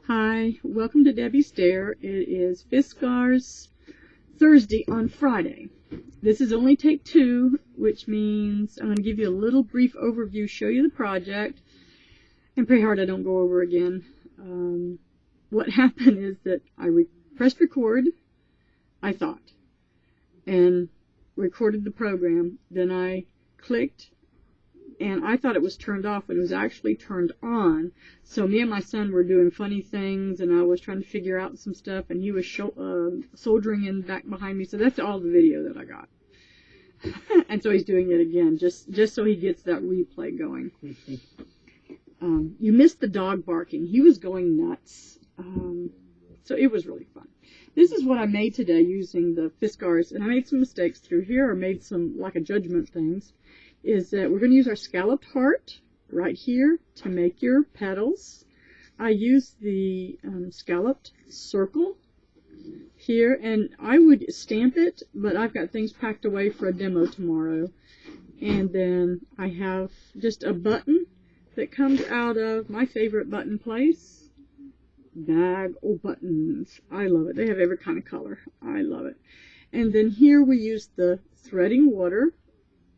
Hi, welcome to Debbie's Dare. It is Fiskars Thursday on Friday. This is only take 2, which means I'm going to give you a little brief overview, show you the project, and pray hard I don't go over again. What happened is that I pressed record, I thought, and recorded the program. Then I clicked, and I thought it was turned off, but it was actually turned on. So me and my son were doing funny things, and I was trying to figure out some stuff, and he was soldering in back behind me. So that's all the video that I got. And so he's doing it again, just so he gets that replay going. You missed the dog barking. He was going nuts. So it was really fun. This is what I made today using the Fiskars, and I made some mistakes through here, or made some like a judgment things. Is that we're going to use our scalloped heart right here to make your petals. I used the scalloped circle here, and I would stamp it, but I've got things packed away for a demo tomorrow. And then I have just a button that comes out of my favorite button place, Bag O' Buttons. I love it. They have every kind of color. I love it. And then here we use the threading water.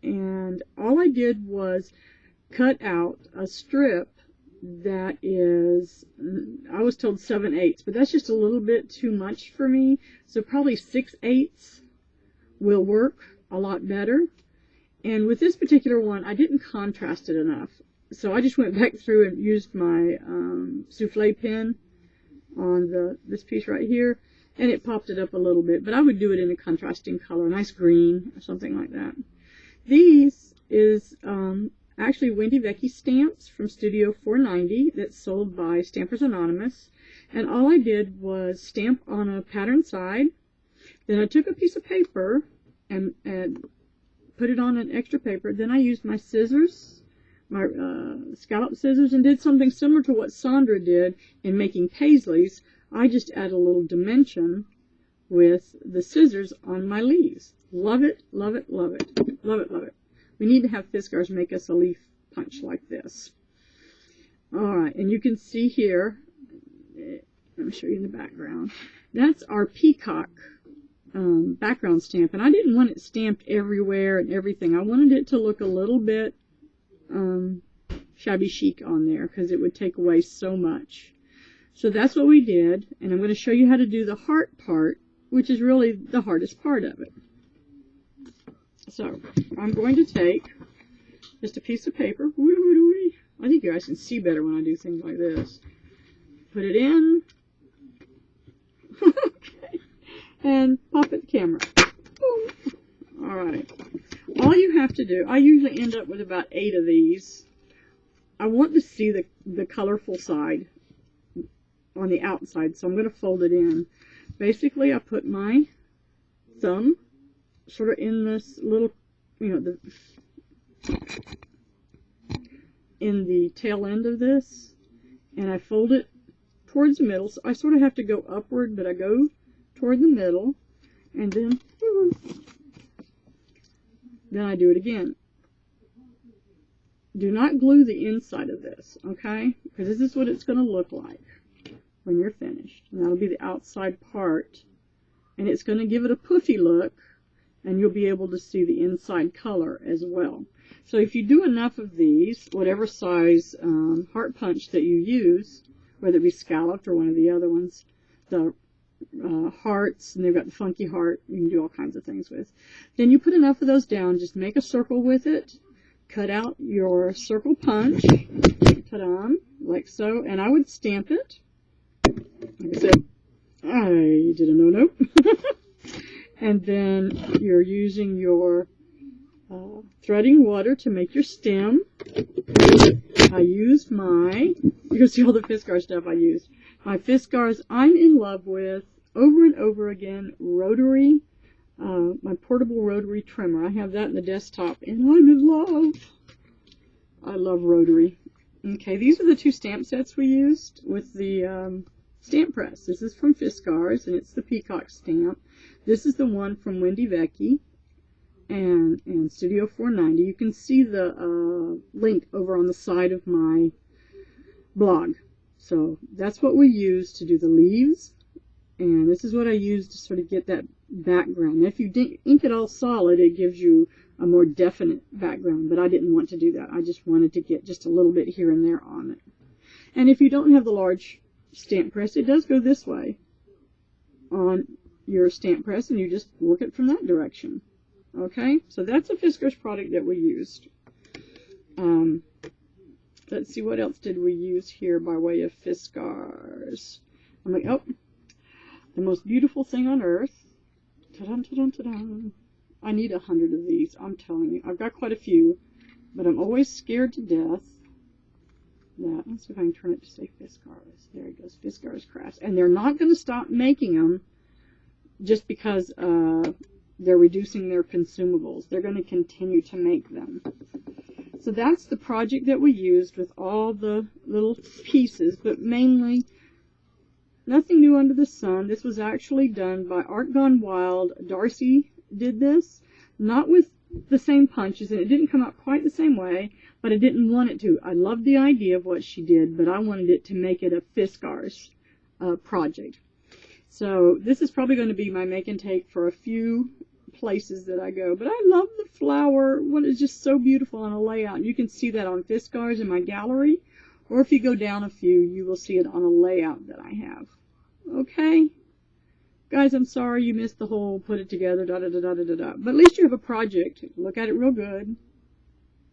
And all I did was cut out a strip that is, I was told 7/8, but that's just a little bit too much for me. So probably 6/8 will work a lot better. And with this particular one, I didn't contrast it enough. So I just went back through and used my souffle pen on this piece right here, and it popped it up a little bit. But I would do it in a contrasting color, a nice green or something like that. These is actually Wendy Vecchi stamps from Studio 490 that's sold by Stampers Anonymous. And all I did was stamp on a pattern side. Then I took a piece of paper and put it on an extra paper. Then I used my scissors, my scallop scissors, and did something similar to what Sandra did in making paisleys. I just add a little dimension with the scissors on my leaves. Love it, love it, love it. Love it, love it. We need to have Fiskars make us a leaf punch like this. Alright, and you can see here, let me show you in the background. That's our peacock background stamp. And I didn't want it stamped everywhere and everything. I wanted it to look a little bit shabby chic on there because it would take away so much. So that's what we did. And I'm going to show you how to do the heart part, which is really the hardest part of it. So, I'm going to take just a piece of paper. I think you guys can see better when I do things like this. Put it in. Okay. And pop at the camera. Boom. Alright. All you have to do, I usually end up with about 8 of these. I want to see the colorful side on the outside, so I'm going to fold it in. Basically, I put my thumb sort of in this little, in the tail end of this, and I fold it towards the middle. So I sort of have to go upward, but I go toward the middle, and then I do it again. Do not glue the inside of this, okay? Because this is what it's going to look like when you're finished. And that'll be the outside part, and it's going to give it a puffy look. And you'll be able to see the inside color as well. So if you do enough of these, whatever size heart punch that you use, whether it be scalloped or one of the other ones, the hearts, and they've got the funky heart, you can do all kinds of things with. Then you put enough of those down, just make a circle with it, cut out your circle punch, ta-da, like so, and I would stamp it. Like I said, I did a no-no. And then you're using your threading water to make your stem. I used you can see all the Fiskars stuff I used. My Fiskars I'm in love with, over and over again, rotary, my portable rotary trimmer. I have that in the desktop, and I'm in love. I love rotary. Okay, these are the 2 stamp sets we used with the stamp press. This is from Fiskars, and it's the peacock stamp. This is the one from Wendy Vecchi and Studio 490. You can see the link over on the side of my blog. So that's what we use to do the leaves, and this is what I use to sort of get that background. Now, if you ink it all solid, it gives you a more definite background, but I didn't want to do that. I just wanted to get just a little bit here and there on it. And if you don't have the large stamp press, it does go this way on your stamp press, and you just work it from that direction. Okay, so that's a Fiskars product that we used. Let's see, what else did we use here by way of Fiskars? I'm like, oh, the most beautiful thing on earth. Ta-dun, ta-dun, ta-dun. I need 100 of these, I'm telling you. I've got quite a few, but I'm always scared to death that, let's see if I can turn it to say Fiskars. There it goes, Fiskars Crafts. And they're not going to stop making them just because they're reducing their consumables. They're going to continue to make them. So that's the project that we used with all the little pieces, but mainly nothing new under the sun. This was actually done by Art Gone Wild. Darcy did this, not with the same punches, and it didn't come out quite the same way, but I didn't want it to. I loved the idea of what she did, but I wanted it to make it a Fiskars project. So this is probably going to be my make and take for a few places that I go, but I love the flower. What is just so beautiful on a layout. And you can see that on Fiskars in my gallery, or if you go down a few, you will see it on a layout that I have. Okay, guys, I'm sorry you missed the whole put it together, da da da da da da. But at least you have a project. Look at it real good.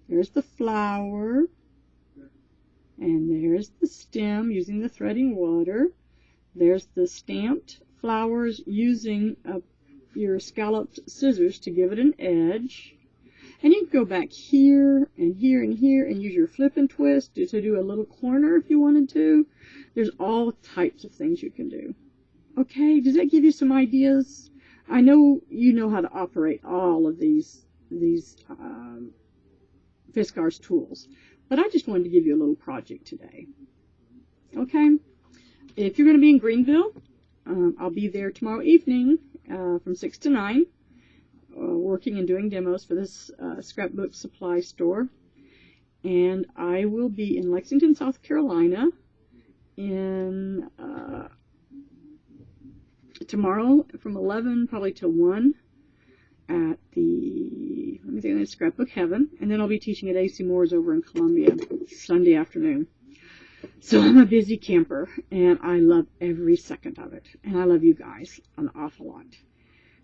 There's the flower, and there's the stem using the threading water. There's the stamped flowers using your scalloped scissors to give it an edge. And you can go back here and here and here and use your flip and twist to do a little corner if you wanted to. There's all types of things you can do. Okay, does that give you some ideas? I know you know how to operate all of these Fiskars tools, but I just wanted to give you a little project today. Okay, if you're going to be in Greenville, I'll be there tomorrow evening from 6 to 9, working and doing demos for this scrapbook supply store. And I will be in Lexington, South Carolina in tomorrow from 11 probably till 1 at the, let me think, Scrapbook Heaven. And then I'll be teaching at AC Moore's over in Columbia Sunday afternoon. So I'm a busy camper, and I love every second of it. And I love you guys an awful lot.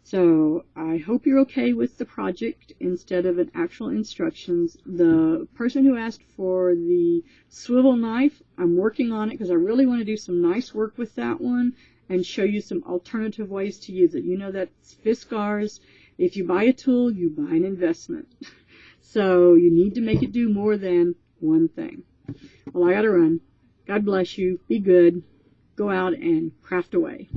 So I hope you're okay with the project instead of an actual instructions. The person who asked for the swivel knife, I'm working on it because I really want to do some nice work with that one and show you some alternative ways to use it. You know that's Fiskars. If you buy a tool, you buy an investment. So you need to make it do more than one thing. Well, I got to run. God bless you. Be good. Go out and craft away.